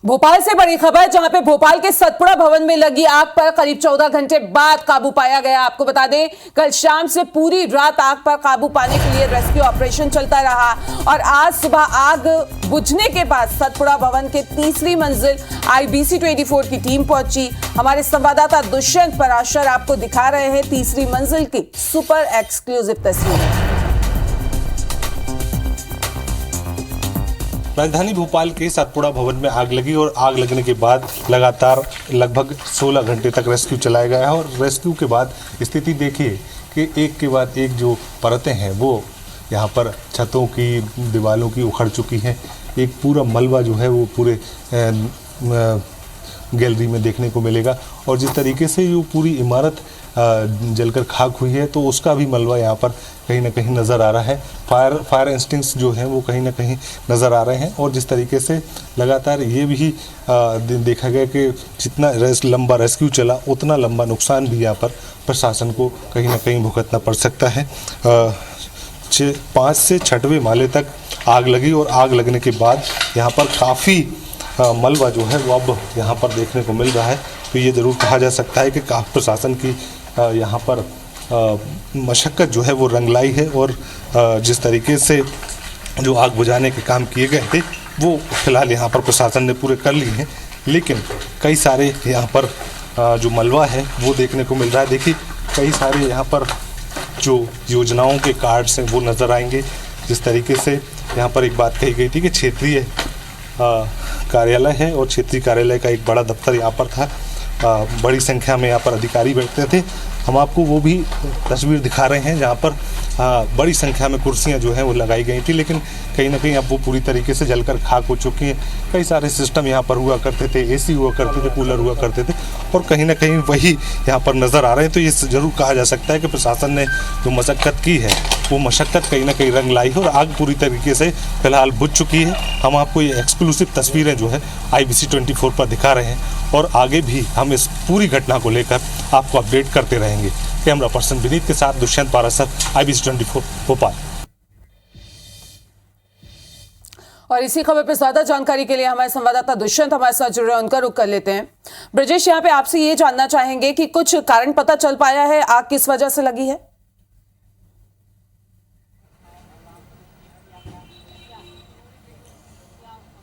भोपाल से बड़ी खबर, जहां पे भोपाल के सतपुड़ा भवन में लगी आग पर करीब 14 घंटे बाद काबू पाया गया। आपको बता दें, कल शाम से पूरी रात आग पर काबू पाने के लिए रेस्क्यू ऑपरेशन चलता रहा और आज सुबह आग बुझने के बाद सतपुड़ा भवन के तीसरी मंजिल IBC 24 की टीम पहुंची। हमारे संवाददाता दुष्यंत पराशर आपको दिखा रहे हैं तीसरी मंजिल की सुपर एक्सक्लूसिव तस्वीरें। राजधानी भोपाल के सतपुड़ा भवन में आग लगी और आग लगने के बाद लगातार लगभग 16 घंटे तक रेस्क्यू चलाया गया है। और रेस्क्यू के बाद स्थिति देखिए कि एक के बाद एक जो परतें हैं वो यहाँ पर छतों की, दीवारों की उखड़ चुकी हैं। एक पूरा मलबा जो है वो पूरे गैलरी में देखने को मिलेगा और जिस तरीके से ये पूरी इमारत जलकर खाक हुई है तो उसका भी मलबा यहाँ पर कहीं ना कहीं नज़र आ रहा है। फायर इंस्टिंक्ट्स जो हैं वो कहीं ना कहीं नज़र आ रहे हैं और जिस तरीके से लगातार ये भी देखा गया कि जितना लंबा रेस्क्यू चला उतना लंबा नुकसान भी यहाँ पर प्रशासन को कहीं ना कहीं भुगतना पड़ सकता है। 5 से 6वें माले तक आग लगी और आग लगने के बाद यहाँ पर काफ़ी मलबा जो है वो अब यहाँ पर देखने को मिल रहा है। तो ये ज़रूर कहा जा सकता है कि प्रशासन की यहाँ पर मशक्क़त जो है वो रंग लाई है और जिस तरीके से जो आग बुझाने के काम किए गए थे वो फिलहाल यहाँ पर प्रशासन ने पूरे कर लिए हैं। लेकिन कई सारे यहाँ पर जो मलबा है वो देखने को मिल रहा है। देखिए कई सारे यहाँ पर जो योजनाओं के कार्ड्स हैं वो नज़र आएंगे। जिस तरीके से यहाँ पर एक बात कही गई थी कि क्षेत्रीय कार्यालय है और क्षेत्रीय कार्यालय का एक बड़ा दफ्तर यहाँ पर था। बड़ी संख्या में यहाँ पर अधिकारी बैठते थे। हम आपको वो भी तस्वीर दिखा रहे हैं जहाँ पर बड़ी संख्या में कुर्सियाँ जो हैं वो लगाई गई थी, लेकिन कहीं ना कहीं अब वो पूरी तरीके से जलकर खाक हो चुकी हैं। कई सारे सिस्टम यहाँ पर हुआ करते थे, AC हुआ करते थे, कूलर हुआ करते थे और कहीं ना कहीं वही यहाँ पर नज़र आ रहे हैं। तो ये ज़रूर कहा जा सकता है कि प्रशासन ने जो मशक्क़त की है वो मशक्क़त कहीं ना कहीं रंग लाई है और आग पूरी तरीके से फिलहाल बुझ चुकी है। हम आपको ये एक्सक्लूसिव तस्वीरें जो है IBC 24 पर दिखा रहे हैं और आगे भी हम इस पूरी घटना को लेकर आपको अपडेट करते रहेंगे। कैमरा पर्सन विनीत के साथ दुष्यंत पारासर, IBC 24 भोपाल। और इसी खबर पर ज्यादा जानकारी के लिए हमारे संवाददाता दुष्यंत हमारे साथ जुड़ रहे हैं, उनका रुख कर लेते हैं। ब्रजेश, यहाँ पे आपसे ये जानना चाहेंगे कि कुछ कारण पता चल पाया है, आग किस वजह से लगी है?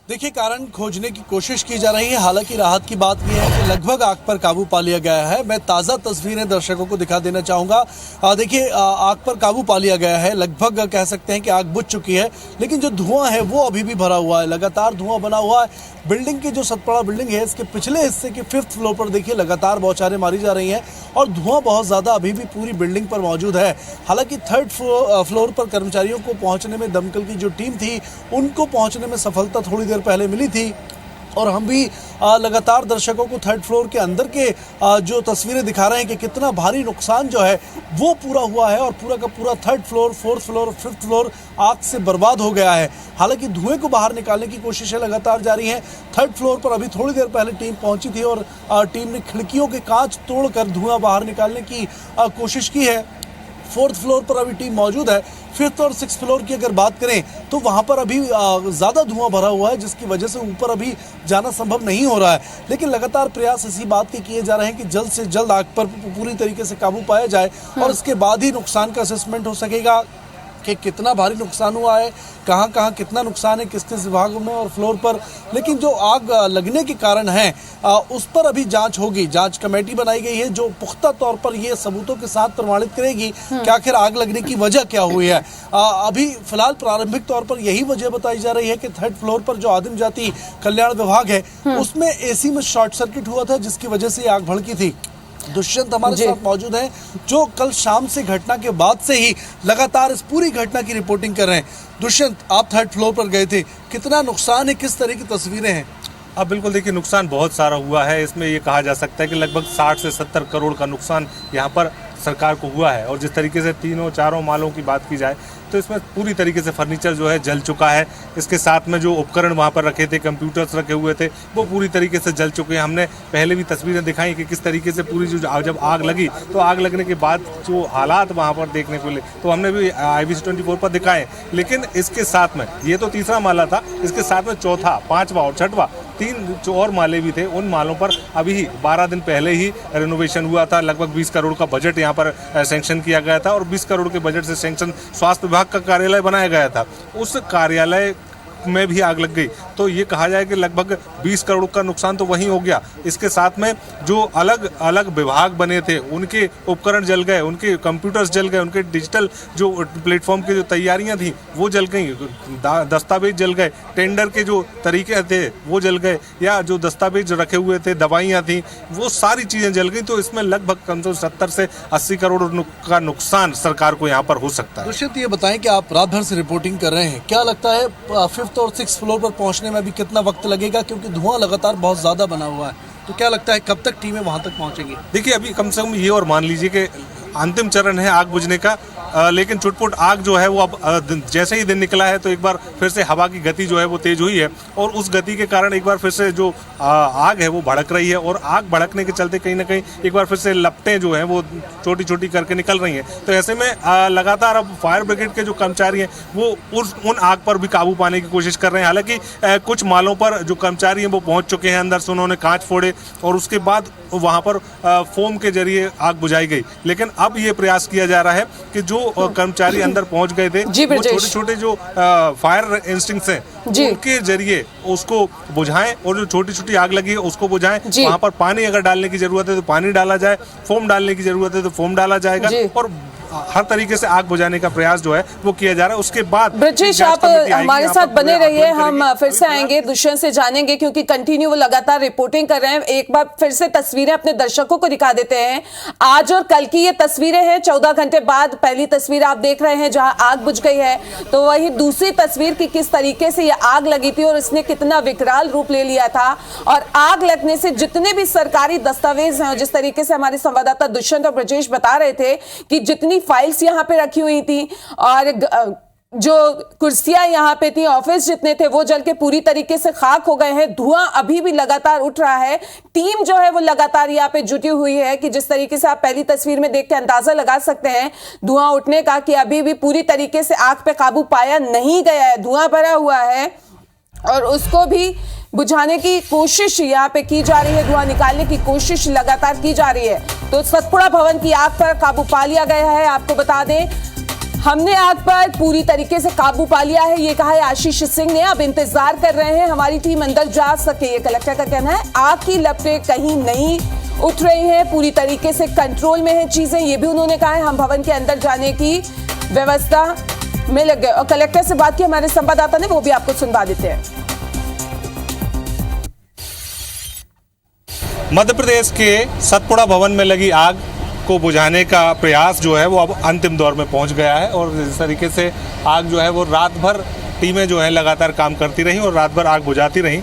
देखिए, कारण खोजने की कोशिश की जा रही है। हालांकि राहत की बात यह है कि लगभग आग पर काबू पा लिया गया है। मैं ताज़ा तस्वीरें दर्शकों को दिखा देना चाहूँगा। देखिए, आग पर काबू पा लिया गया है। लगभग कह सकते हैं कि आग बुझ चुकी है, लेकिन जो धुआं है वो अभी भी भरा हुआ है। लगातार धुआं बना हुआ है। बिल्डिंग की जो सतपुड़ा बिल्डिंग है, इसके पिछले हिस्से के 5th फ्लोर पर देखिए लगातार बौछारें मारी जा रही हैं और धुआं बहुत ज़्यादा अभी भी पूरी बिल्डिंग पर मौजूद है। हालांकि 3rd फ्लोर पर कर्मचारियों को पहुँचने में, दमकल की जो टीम थी उनको पहुँचने में सफलता थोड़ी देर पहले मिली थी और हम भी लगातार दर्शकों को 3rd फ्लोर के अंदर के जो तस्वीरें दिखा रहे हैं कि कितना भारी नुकसान जो है वो पूरा हुआ है और पूरा का पूरा 3rd floor, 4th floor, 5th floor आग से बर्बाद हो गया है। हालांकि धुएं को बाहर निकालने की कोशिशें लगातार जारी हैं। 3rd फ्लोर पर अभी थोड़ी देर पहले टीम पहुंची थी और टीम ने खिड़कियों के कांच तोड़कर धुआं बाहर निकालने की कोशिश की है। 4th फ्लोर पर अभी टीम मौजूद है। 5th और 6th फ्लोर की अगर बात करें तो वहाँ पर अभी ज़्यादा धुआं भरा हुआ है, जिसकी वजह से ऊपर अभी जाना संभव नहीं हो रहा है। लेकिन लगातार प्रयास इसी बात के किए जा रहे हैं कि जल्द से जल्द आग पर पूरी तरीके से काबू पाया जाए और इसके बाद ही नुकसान का असेसमेंट हो सकेगा कि कितना भारी नुकसान हुआ है, कहाँ कहाँ कितना नुकसान है, किस किस विभागों में और फ्लोर पर। लेकिन जो आग लगने के कारण हैं उस पर अभी जांच होगी। जांच कमेटी बनाई गई है जो पुख्ता तौर पर ये सबूतों के साथ प्रमाणित करेगी कि आखिर आग लगने की वजह क्या हुई है। अभी फिलहाल प्रारंभिक तौर पर यही वजह बताई जा रही है कि 3rd फ्लोर पर जो आदिम जाति कल्याण विभाग है उसमें AC में शॉर्ट सर्किट हुआ था, जिसकी वजह से आग भड़की थी। दुष्यंत हमारे साथ मौजूद हैं जो कल शाम से घटना के बाद से ही लगातार इस पूरी घटना की रिपोर्टिंग कर रहे हैं। दुष्यंत, आप 3rd फ्लोर पर गए थे, कितना नुकसान है, किस तरह की तस्वीरें हैं? अब बिल्कुल देखिए, नुकसान बहुत सारा हुआ है। इसमें ये कहा जा सकता है कि लगभग 60 से 70 करोड़ का नुकसान यहाँ पर सरकार को हुआ है और जिस तरीके से 3-4 मालों की बात की जाए तो इसमें पूरी तरीके से फर्नीचर जो है जल चुका है। इसके साथ में जो उपकरण वहाँ पर रखे थे, कंप्यूटर्स रखे हुए थे, वो पूरी तरीके से जल चुके हैं। हमने पहले भी तस्वीरें दिखाई कि किस तरीके से पूरी जो जब आग लगी तो आग लगने के बाद जो हालात वहाँ पर देखने को मिले तो हमने भी IBC 24 पर दिखाए। लेकिन इसके साथ में ये तो तीसरा माला था, इसके साथ में चौथा, पांचवा और छठवा 3 जो और माले भी थे, उन मालों पर अभी 12 दिन पहले ही रेनोवेशन हुआ था। लगभग 20 करोड़ का बजट यहाँ पर सैंक्शन किया गया था और 20 करोड़ के बजट से सैंक्शन स्वास्थ्य विभाग का कार्यालय बनाया गया था। उस कार्यालय में भी आग लग गई तो ये कहा जाए कि लगभग 20 करोड़ का नुकसान तो वहीं हो गया। इसके साथ में जो अलग अलग विभाग बने थे उनके उपकरण जल गए, उनके कंप्यूटर्स जल गए, उनके डिजिटल जो प्लेटफॉर्म की जो तैयारियां थी वो जल गई, दस्तावेज जल गए, टेंडर के जो तरीके थे वो जल गए, या जो दस्तावेज रखे हुए थे, दवाइयाँ थी, वो सारी चीज़ें जल गई। तो इसमें लगभग कम से कम 70 से 80 करोड़ का नुकसान सरकार को यहाँ पर हो सकता है। दुष्यंत, ये बताएं कि आप रात भर से रिपोर्टिंग कर रहे हैं, क्या लगता है 5th और 6th फ्लोर पर पहुंचने में अभी कितना वक्त लगेगा, क्योंकि धुआं लगातार बहुत ज्यादा बना हुआ है, तो क्या लगता है कब तक टीमें वहां तक पहुंचेंगी? देखिए, अभी कम से कम ये और मान लीजिए कि अंतिम चरण है आग बुझने का, लेकिन चुटपुट आग जो है वो अब जैसे ही दिन निकला है तो एक बार फिर से हवा की गति जो है वो तेज हुई है और उस गति के कारण एक बार फिर से जो आग है वो भड़क रही है और आग भड़कने के चलते कहीं ना कहीं एक बार फिर से लपटें जो हैं वो छोटी छोटी करके निकल रही हैं। तो ऐसे में लगातार अब फायर ब्रिगेड के जो कर्मचारी हैं वो उन आग पर भी काबू पाने की कोशिश कर रहे हैं। हालांकि कुछ मालों पर जो कर्मचारी हैं वो पहुंच चुके हैं, अंदर से उन्होंने कांच फोड़े और उसके बाद वहां पर फोम के जरिए आग बुझाई गई। लेकिन अब ये प्रयास किया जा रहा है कि जो कर्मचारी अंदर पहुंच गए थे वो छोटे छोटे जो फायर इंस्टिंक्ट्स हैं उनके जरिए उसको बुझाएं और जो छोटी छोटी आग लगी है उसको बुझाएं। वहां पर पानी अगर डालने की जरूरत है तो पानी डाला जाए, फोम डालने की जरूरत है तो फोम डाला जाएगा और हर तरीके से आग बुझाने का प्रयास जो है वो किया जा रहा है। उसके बाद ब्रजेश, आप हमारे साथ बने रहिए, हम फिर से आएंगे, दुष्यंत से जानेंगे क्योंकि कंटिन्यू वो लगातार रिपोर्टिंग कर रहे हैं। एक बार फिर से तस्वीरें अपने दर्शकों को दिखा देते हैं। आज और कल की ये तस्वीरें हैं, 14 घंटे बाद पहली तस्वीर आप देख रहे हैं जहां आग बुझ गई है, तो वही दूसरी तस्वीर की किस तरीके से ये आग लगी थी और इसने कितना विकराल रूप ले लिया था। और आग लगने से जितने भी सरकारी दस्तावेज हैं, जिस तरीके से हमारे संवाददाता दुष्यंत और ब्रजेश बता रहे थे कि जितनी फाइल्स यहां पे रखी हुई थी और जो कुर्सियां यहां पे थी, ऑफिस जितने थे वो जल के पूरी तरीके से खाक हो गए हैं। धुआं अभी भी लगातार उठ रहा है। टीम जो है वो लगातार यहां पे जुटी हुई है कि जिस तरीके से आप पहली तस्वीर में देख के अंदाजा लगा सकते हैं धुआं उठने का कि अभी भी पूरी तरीके से आग पे काबू पाया नहीं गया है। धुआं भरा हुआ है और उसको भी बुझाने की कोशिश यहाँ पे की जा रही है, धुआं निकालने की कोशिश लगातार की जा रही है। तो सतपुड़ा भवन की आग पर काबू पा लिया गया है। आपको बता दें, हमने आग पर पूरी तरीके से काबू पा लिया है, ये कहा है आशीष सिंह ने। अब इंतजार कर रहे हैं हमारी टीम अंदर जा सके, ये कलेक्टर का कहना है। आग की लपटें कहीं नहीं उठ रही हैं, पूरी तरीके से कंट्रोल में है चीजें, ये भी उन्होंने कहा है। हम भवन के अंदर जाने की व्यवस्था में लग गए और कलेक्टर से बात की हमारे संवाददाता ने, वो भी आपको सुनवा देते हैं। मध्य प्रदेश के सतपुड़ा भवन में लगी आग को बुझाने का प्रयास जो है वो अब अंतिम दौर में पहुंच गया है और इस तरीके से आग जो है वो रात भर टीमें जो है लगातार काम करती रहीं और रात भर आग बुझाती रहीं।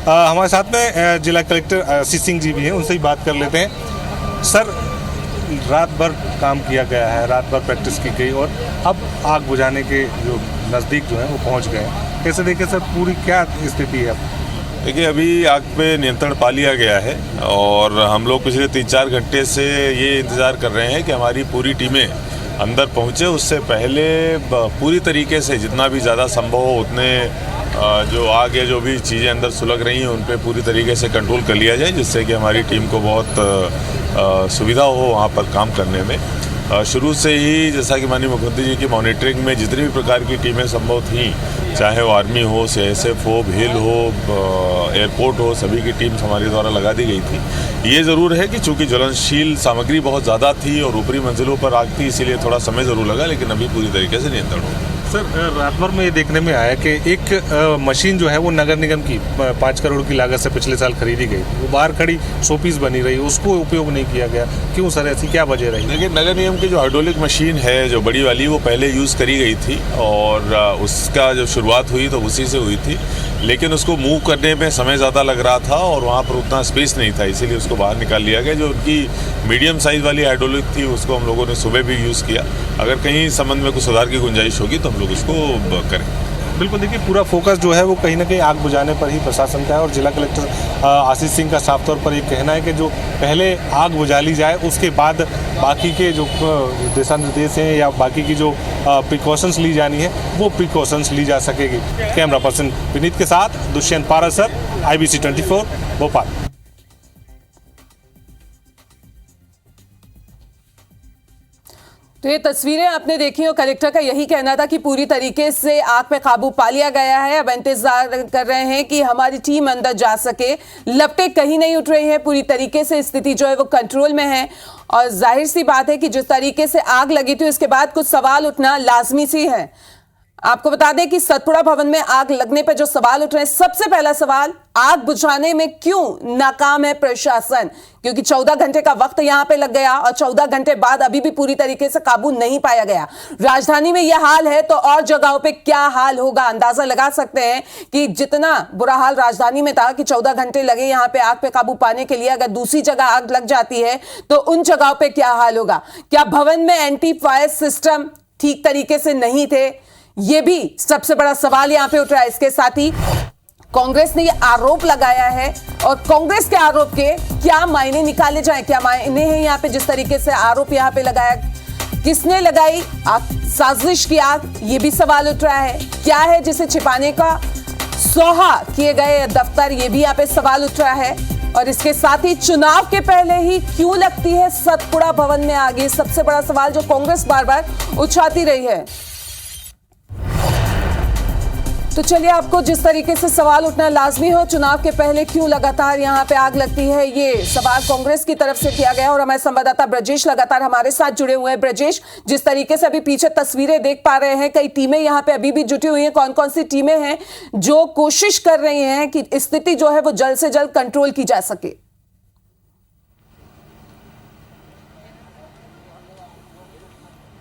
हमारे साथ में जिला कलेक्टर आशीष सिंह जी भी हैं, उनसे ही बात कर लेते हैं। सर, रात भर काम किया गया है, रात भर प्रैक्टिस की गई और अब आग बुझाने के जो नज़दीक जो है वो पहुँच गए, कैसे देखिए सर, पूरी क्या स्थिति है अब? देखिए, अभी आग पे नियंत्रण पा लिया गया है और हम लोग पिछले 3-4 घंटे से ये इंतज़ार कर रहे हैं कि हमारी पूरी टीमें अंदर पहुँचे। उससे पहले पूरी तरीके से जितना भी ज़्यादा संभव हो उतने जो आग या जो भी चीज़ें अंदर सुलग रही हैं उन पे पूरी तरीके से कंट्रोल कर लिया जाए, जिससे कि हमारी टीम को बहुत सुविधा हो वहाँ पर काम करने में। शुरू से ही जैसा कि माननीय मुख्यमंत्री जी की मॉनिटरिंग में जितनी भी प्रकार की टीमें संभव थीं, चाहे वो आर्मी हो, CSF हो, भेल हो, एयरपोर्ट हो, सभी की टीम्स हमारे द्वारा लगा दी गई थी। ये ज़रूर है कि चूँकि ज्वलनशील सामग्री बहुत ज़्यादा थी और ऊपरी मंजिलों पर आग थी, इसीलिए थोड़ा समय ज़रूर लगा, लेकिन अभी पूरी तरीके से नियंत्रण हो गया। सर रात भर में ये देखने में आया कि एक मशीन जो है वो नगर निगम की 5 करोड़ की लागत से पिछले साल खरीदी गई, वो बाहर खड़ी शोपीस बनी रही, उसको उपयोग नहीं किया गया। क्यों सर, ऐसी क्या वजह रही? देखिए, नगर निगम की जो हाइड्रोलिक मशीन है जो बड़ी वाली, वो पहले यूज़ करी गई थी और उसका जो शुरुआत हुई तो उसी से हुई थी, लेकिन उसको मूव करने में समय ज़्यादा लग रहा था और वहाँ पर उतना स्पेस नहीं था, इसीलिए उसको बाहर निकाल लिया गया। जो उनकी मीडियम साइज़ वाली हाइड्रोलिक थी उसको हम लोगों ने सुबह भी यूज़ किया। अगर कहीं संबंध में कुछ सुधार की गुंजाइश होगी तो हम लोग उसको करें। बिल्कुल, देखिए पूरा फोकस जो है वो कहीं ना कहीं आग बुझाने पर ही प्रशासन का है और जिला कलेक्टर आशीष सिंह का साफ तौर पर ये कहना है कि जो पहले आग बुझा ली जाए उसके बाद बाकी के जो दिशा निर्देश हैं या बाकी की जो प्रिकॉशंस ली जानी है वो प्रिकॉशंस ली जा सकेगी। कैमरा पर्सन विनीत के साथ दुष्यंत पारासर, IBC 24 भोपाल। तो ये तस्वीरें आपने देखी और कलेक्टर का यही कहना था कि पूरी तरीके से आग पे काबू पा लिया गया है। अब इंतजार कर रहे हैं कि हमारी टीम अंदर जा सके। लपटें कहीं नहीं उठ रही हैं, पूरी तरीके से स्थिति जो है वो कंट्रोल में है और जाहिर सी बात है कि जिस तरीके से आग लगी थी उसके बाद कुछ सवाल उठना लाजमी सी है। आपको बता दें कि सतपुड़ा भवन में आग लगने पर जो सवाल उठ रहे हैं, सबसे पहला सवाल, आग बुझाने में क्यों नाकाम है प्रशासन? क्योंकि 14 घंटे का वक्त यहां पे लग गया और 14 घंटे बाद अभी भी पूरी तरीके से काबू नहीं पाया गया। राजधानी में यह हाल है तो और जगहों पे क्या हाल होगा? अंदाजा लगा सकते हैं कि जितना बुरा हाल राजधानी में था कि 14 घंटे लगे यहां पे आग पे काबू पाने के लिए, अगर दूसरी जगह आग लग जाती है तो उन जगहों पे क्या हाल होगा? क्या भवन में एंटी फायर सिस्टम ठीक तरीके से नहीं थे? यह भी सबसे बड़ा सवाल यहां पे उठ रहा है। इसके साथ ही कांग्रेस ने यह आरोप लगाया है और कांग्रेस के आरोप के क्या मायने निकाले जाएं, क्या मायने हैं यहां पे जिस तरीके से आरोप यहां पे लगाया, किसने लगाई साजिश की आग, यह भी सवाल उठ रहा है। क्या है जिसे छिपाने का सोहा किए गए दफ्तर, यह भी यहां पे सवाल उठ रहा है। और इसके साथ ही चुनाव के पहले ही क्यों लगती है सतपुड़ा भवन में आग, सबसे बड़ा सवाल जो कांग्रेस बार बार उठाती रही है। तो चलिए, आपको जिस तरीके से सवाल उठना लाजमी हो, चुनाव के पहले क्यों लगातार यहां पे आग लगती है, ये सवाल कांग्रेस की तरफ से किया गया और हमारे संवाददाता ब्रजेश लगातार हमारे साथ जुड़े हुए हैं। ब्रजेश, जिस तरीके से अभी पीछे तस्वीरें देख पा रहे हैं, कई टीमें यहां पे अभी भी जुटी हुई हैं, कौन कौन सी टीमें हैं जो कोशिश कर रही हैं कि स्थिति जो है वो जल्द से जल्द कंट्रोल की जा सके?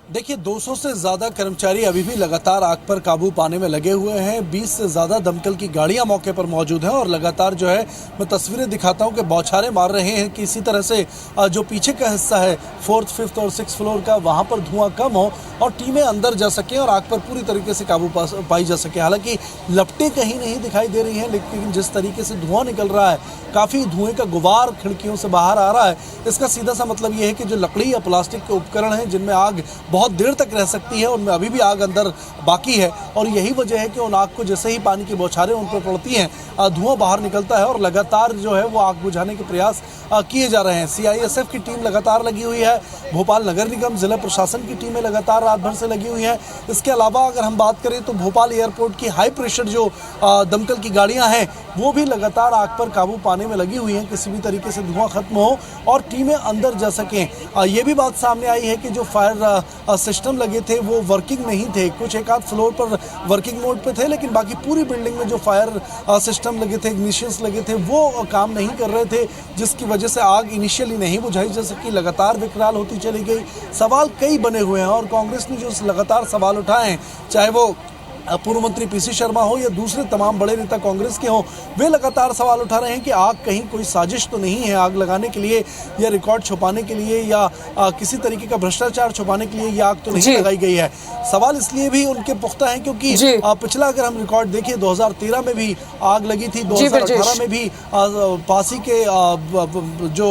देखिए, 200 से ज़्यादा कर्मचारी अभी भी लगातार आग पर काबू पाने में लगे हुए हैं। 20 से ज़्यादा दमकल की गाड़ियां मौके पर मौजूद हैं और लगातार जो है मैं तस्वीरें दिखाता हूं कि बौछारें मार रहे हैं कि इसी तरह से जो पीछे का हिस्सा है 4th, 5th और 6th फ्लोर का, वहां पर धुआं कम हो और टीमें अंदर जा सकें और आग पर पूरी तरीके से काबू पाई जा सके। हालांकि लपटें कहीं नहीं दिखाई दे रही हैं, लेकिन जिस तरीके से धुआं निकल रहा है, काफ़ी धुएँ का गुबार खिड़कियों से बाहर आ रहा है। इसका सीधा सा मतलब ये है कि जो लकड़ी या प्लास्टिक के उपकरण हैं जिनमें आग बहुत देर तक रह सकती है, उनमें अभी भी आग अंदर बाकी है और यही वजह है कि उन आग को जैसे ही पानी की बौछारें उन पर पड़ती हैं, धुआं बाहर निकलता है और लगातार जो है वो आग बुझाने के प्रयास किए जा रहे हैं। CISF की टीम लगातार लगी हुई है, भोपाल नगर निगम जिला प्रशासन की टीमें लगातार रात भर से लगी हुई हैं। इसके अलावा अगर हम बात करें तो भोपाल एयरपोर्ट की हाई प्रेशर जो दमकल की गाड़ियां हैं वो भी लगातार आग पर काबू पाने में लगी हुई हैं, किसी भी तरीके से धुआं खत्म हो और टीमें अंदर जा सकें। ये भी बात सामने आई है कि जो फायर सिस्टम लगे थे वो वर्किंग नहीं थे, कुछ एक आध फ्लोर पर वर्किंग मोड पे थे, लेकिन बाकी पूरी बिल्डिंग में जो फायर सिस्टम लगे थे, इग्निशियंस लगे थे, वो काम नहीं कर रहे थे, जिसकी वजह से आग इनिशियली नहीं बुझाई जा सकी, लगातार विकराल होती चली गई। सवाल कई बने हुए हैं और कांग्रेस ने जो लगातार सवाल उठाए हैं, चाहे वो पूर्व मंत्री PC शर्मा हो या दूसरे तमाम बड़े नेता कांग्रेस के हों, वे लगातार सवाल उठा रहे हैं कि आग कहीं कोई साजिश तो नहीं है आग लगाने के लिए या रिकॉर्ड छुपाने के लिए या किसी तरीके का भ्रष्टाचार छुपाने के लिए ये आग तो नहीं लगाई गई है। सवाल इसलिए भी उनके पुख्ता हैं क्योंकि पिछला अगर हम रिकॉर्ड देखें 2013 में भी आग लगी थी, 2018 में भी पासी के जो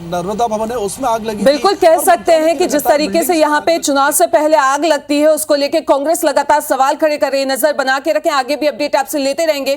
नर्मदा भवन है उसमें आग लगी। बिल्कुल कह सकते हैं कि जिस तरीके से यहाँ पे चुनाव से पहले आग लगती है उसको लेकर कांग्रेस लगातार सवाल खड़े कर रही है। नजर बना के रखें, आगे भी अपडेट आपसे लेते रहेंगे।